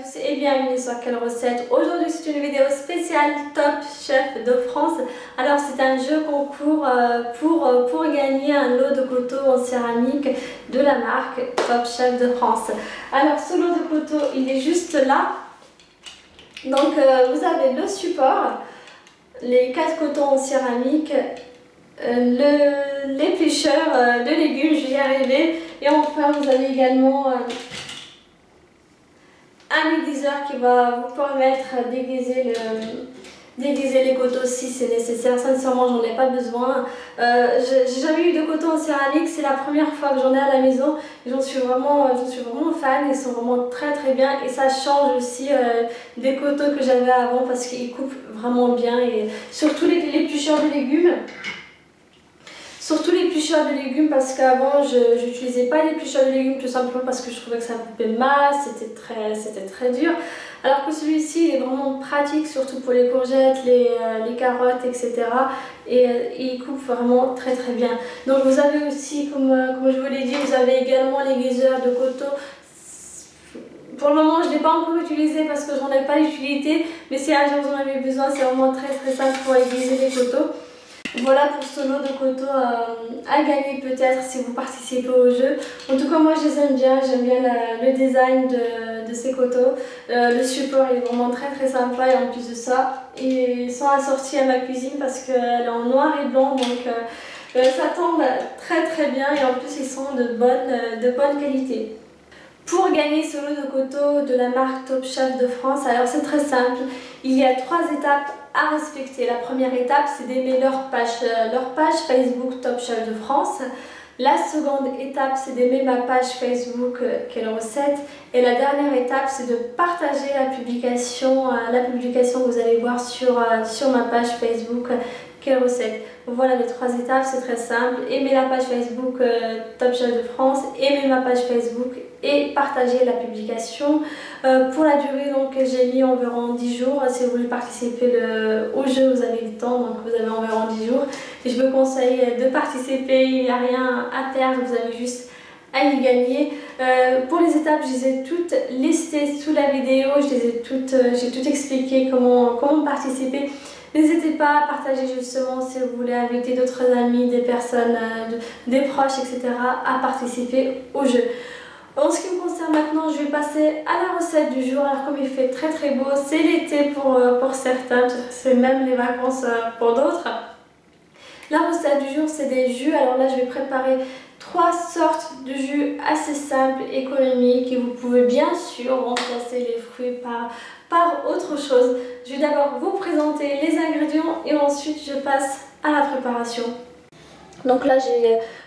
tous et bienvenue sur Quelle Recette. Aujourd'hui c'est une vidéo spéciale Top Chef de France. Alors c'est un jeu concours pour gagner un lot de couteaux en céramique de la marque Top Chef de France. Alors ce lot de couteaux il est juste là. Donc vous avez le support, les 4 couteaux en céramique, l'éplucheur de légumes, je vais y arriver. Et enfin vous avez également un aiguiseur qui va vous permettre d'aiguiser les couteaux si c'est nécessaire. Sincèrement, j'en ai pas besoin. J'ai jamais eu de couteaux en céramique, c'est la première fois que j'en ai à la maison. J'en suis vraiment fan, ils sont vraiment très bien et ça change aussi des couteaux que j'avais avant parce qu'ils coupent vraiment bien et surtout l'éplucheur de légumes. Surtout l'éplucheur de légumes parce qu'avant je n'utilisais pas l'éplucheur de légumes tout simplement parce que je trouvais que ça coupait mal, c'était très dur. Alors que celui-ci il est vraiment pratique surtout pour les courgettes, les carottes etc. Et il coupe vraiment très bien. Donc vous avez aussi, comme je vous l'ai dit, vous avez également l'aiguiseur de couteau. Pour le moment je ne l'ai pas encore utilisé parce que j'en ai pas l'utilité, mais si un jour vous en avez besoin c'est vraiment très simple pour aiguiser les couteaux. Voilà pour ce lot de couteaux à gagner peut-être si vous participez au jeu. En tout cas moi je les aime bien, j'aime bien le design de ces couteaux. Le support est vraiment très sympa et en plus de ça ils sont assortis à ma cuisine parce qu'elle est en noir et blanc donc ça tombe très bien et en plus ils sont de bonne qualité. Pour gagner ce lot de couteaux de la marque Top Chef de France, alors c'est très simple, il y a 3 étapes à respecter. La première étape c'est d'aimer leur page Facebook Top Chef de France. La seconde étape c'est d'aimer ma page Facebook Quelle Recette. Et la dernière étape c'est de partager la publication que vous allez voir sur ma page Facebook Quelle Recette. Voilà les 3 étapes, c'est très simple. Aimez la page Facebook Top Chef de France, aimez ma page Facebook et partagez la publication. Pour la durée donc j'ai mis environ 10 jours. Si vous voulez participer au jeu vous avez le temps, donc vous avez environ 10 jours. Et je vous conseille de participer, il n'y a rien à perdre, vous avez juste à y gagner. Pour les étapes je les ai toutes listées sous la vidéo, j'ai tout expliqué comment participer. N'hésitez pas à partager justement si vous voulez inviter d'autres amis, des personnes, des proches, etc. à participer au jeu. En ce qui me concerne maintenant, je vais passer à la recette du jour. Alors comme il fait très beau, c'est l'été pour certains, c'est même les vacances pour d'autres. La recette du jour c'est des jus. Alors là je vais préparer 3 sortes de jus assez simples, économiques et vous pouvez bien sûr remplacer les fruits par autre chose. Je vais d'abord vous présenter les ingrédients et ensuite je passe à la préparation. Donc là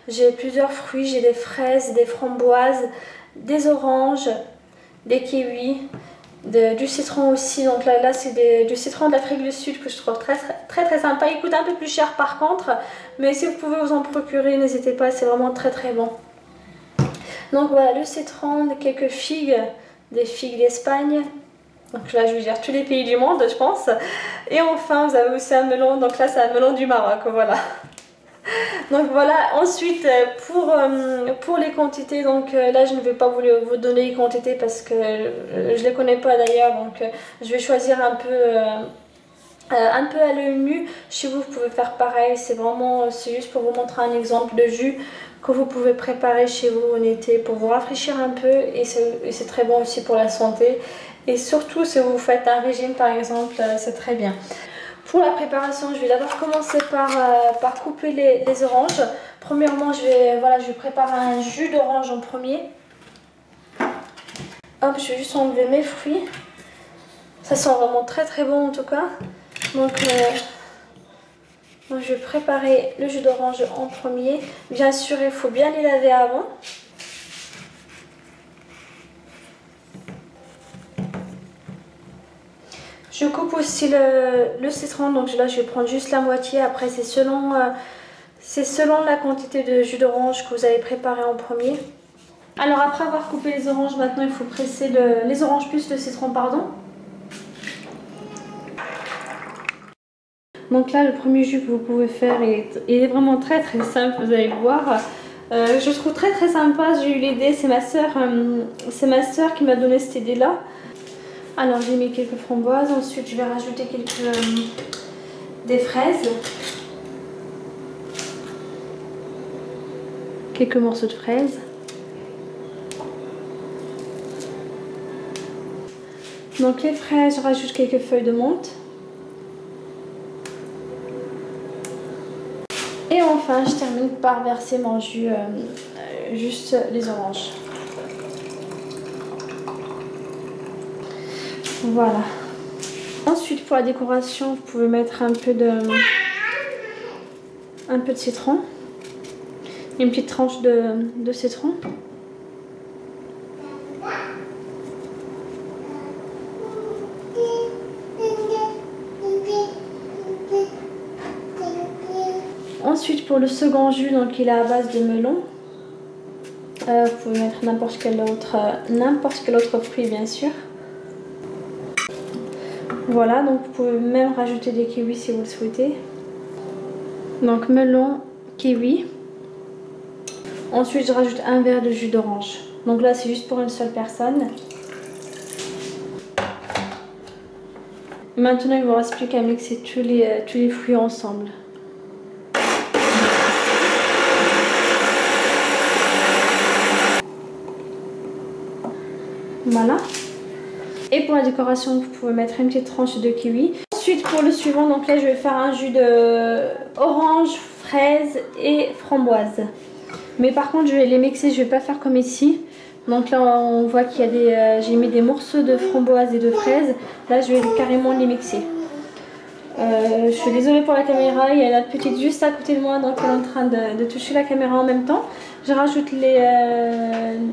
j'ai plusieurs fruits, j'ai des fraises, des framboises, des oranges, des kiwis, du citron aussi. Donc là c'est du citron de l'Afrique du Sud que je trouve très sympa. Il coûte un peu plus cher par contre, mais si vous pouvez vous en procurer n'hésitez pas, c'est vraiment très bon. Donc voilà le citron, quelques figues, des figues d'Espagne. Donc là je veux dire tous les pays du monde je pense. Et enfin vous avez aussi un melon, donc là c'est un melon du Maroc, voilà. Donc voilà, ensuite pour les quantités, donc là je ne vais pas vous donner les quantités parce que je ne les connais pas d'ailleurs, donc je vais choisir un peu à l'œil nu. Chez vous pouvez faire pareil, c'est juste pour vous montrer un exemple de jus que vous pouvez préparer chez vous en été pour vous rafraîchir un peu et c'est très bon aussi pour la santé et surtout si vous faites un régime par exemple, c'est très bien. Pour la préparation, je vais d'abord commencer par couper les oranges. Premièrement, je vais préparer un jus d'orange en premier. Hop, je vais juste enlever mes fruits. Ça sent vraiment très bon en tout cas. Donc je vais préparer le jus d'orange en premier. Bien sûr, il faut bien les laver avant. Je coupe aussi le citron, donc là je vais prendre juste la moitié, après c'est selon la quantité de jus d'orange que vous allez préparer en premier. Alors après avoir coupé les oranges, maintenant il faut presser les oranges plus le citron, pardon. Donc là le premier jus que vous pouvez faire, il est vraiment très simple, vous allez le voir. Je trouve très sympa, j'ai eu l'idée, c'est ma soeur qui m'a donné cette idée là. Alors j'ai mis quelques framboises, ensuite je vais rajouter des fraises. Quelques morceaux de fraises. Donc les fraises, je rajoute quelques feuilles de menthe. Et enfin, je termine par verser mon jus, juste les oranges. Voilà. Ensuite, pour la décoration, vous pouvez mettre un peu de citron. Une petite tranche de citron. Ensuite, pour le second jus, donc il est à base de melon. Vous pouvez mettre n'importe quel autre fruit, bien sûr. Voilà, donc vous pouvez même rajouter des kiwis si vous le souhaitez. Donc melon, kiwi. Ensuite, je rajoute un verre de jus d'orange. Donc là, c'est juste pour une seule personne. Maintenant, il ne vous reste plus qu'à mixer tous les fruits ensemble. Voilà. Et pour la décoration, vous pouvez mettre une petite tranche de kiwi. Ensuite, pour le suivant, donc là, je vais faire un jus de orange, fraise et framboise. Mais par contre, je vais les mixer, je vais pas faire comme ici. Donc là, on voit qu'il y a j'ai mis des morceaux de framboise et de fraise. Là, je vais carrément les mixer. Je suis désolée pour la caméra, il y a la petite juste à côté de moi, donc elle est en train de toucher la caméra en même temps. Je rajoute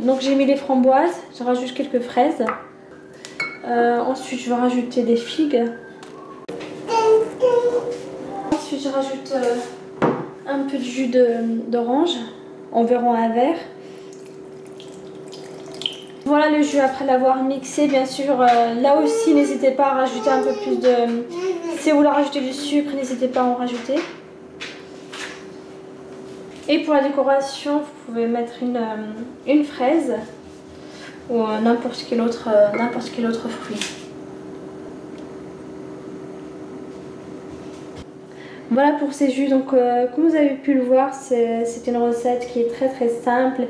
donc j'ai mis les framboises, je rajoute quelques fraises. Ensuite, je vais rajouter des figues. Ensuite, je rajoute un peu de jus d'orange, environ un verre. Voilà le jus après l'avoir mixé, bien sûr. Là aussi, n'hésitez pas à rajouter un peu plus de... Si vous voulez rajouter du sucre, n'hésitez pas à en rajouter. Et pour la décoration, vous pouvez mettre une fraise ou n'importe quel autre fruit. Voilà pour ces jus. Donc comme vous avez pu le voir, c'est une recette qui est très simple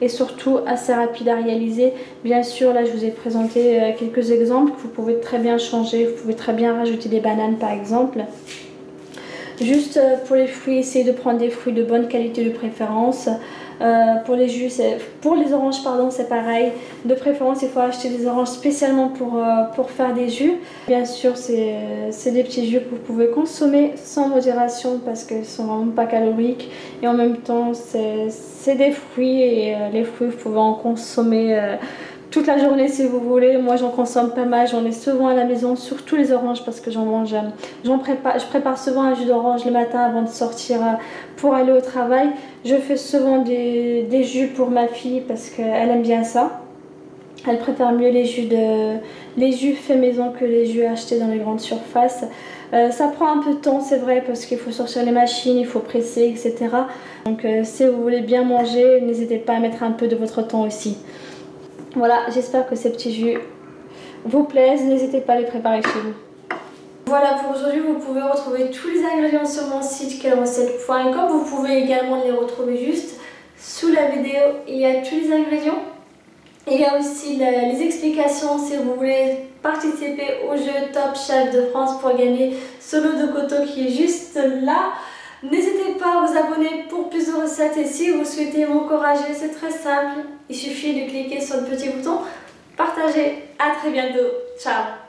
et surtout assez rapide à réaliser. Bien sûr, là je vous ai présenté quelques exemples que vous pouvez très bien changer. Vous pouvez très bien rajouter des bananes par exemple. Juste pour les fruits, essayez de prendre des fruits de bonne qualité de préférence. Pour les oranges, pardon, c'est pareil. De préférence, il faut acheter des oranges spécialement pour faire des jus. Bien sûr, c'est des petits jus que vous pouvez consommer sans modération parce qu'ils ne sont vraiment pas caloriques. Et en même temps, c'est des fruits et les fruits, vous pouvez en consommer toute la journée si vous voulez. Moi, j'en consomme pas mal. J'en ai souvent à la maison, surtout les oranges parce que je prépare souvent un jus d'orange le matin avant de sortir pour aller au travail. Je fais souvent des jus pour ma fille parce qu'elle aime bien ça. Elle préfère mieux les jus faits maison que les jus achetés dans les grandes surfaces. Ça prend un peu de temps, c'est vrai, parce qu'il faut sortir les machines, il faut presser, etc. Donc si vous voulez bien manger, n'hésitez pas à mettre un peu de votre temps aussi. Voilà, j'espère que ces petits jus vous plaisent. N'hésitez pas à les préparer chez vous. Voilà pour aujourd'hui, vous pouvez retrouver tous les ingrédients sur mon site quelrecette.com. Vous pouvez également les retrouver juste sous la vidéo. Il y a tous les ingrédients. Il y a aussi les explications si vous voulez participer au jeu Top Chef de France pour gagner ce lot de coteaux qui est juste là. N'hésitez pas à vous abonner pour plus de recettes et si vous souhaitez m'encourager, c'est très simple. Il suffit de cliquer sur le petit bouton partager. À très bientôt. Ciao.